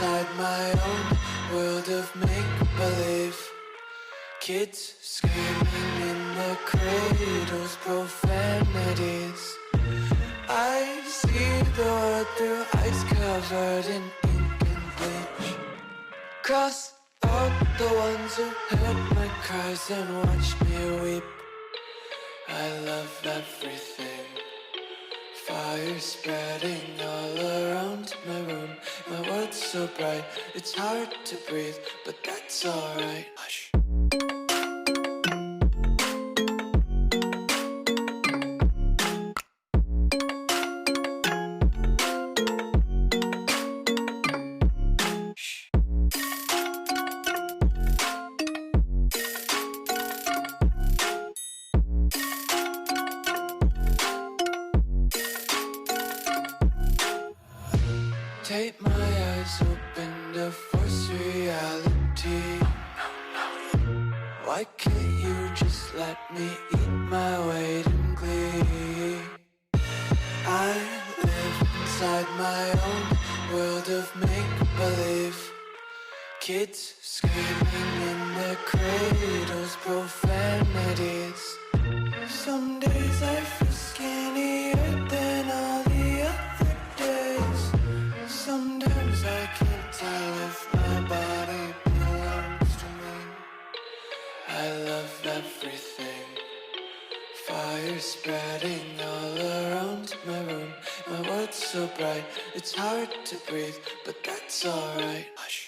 inside my own world of make-believe. Kids screaming in the cradles, profanities. I see the world through ice covered in ink and bleach. Cross out the ones who heard my cries and watched me weep. I love everything. Fire spreading all around my room. My world's so bright, it's hard to breathe, but that's alright. Hush. Take my eyes open to force reality. Why can't you just let me eat my weight in glee? I live inside my own world of make-believe. Kids screaming in their cradles, profanities. Some days I feel skinnier than all the other days. Sometimes I can't tell if my body belongs to me. I love everything. Fire spreading all around my room. My world's so bright, it's hard to breathe, but that's alright. Hush.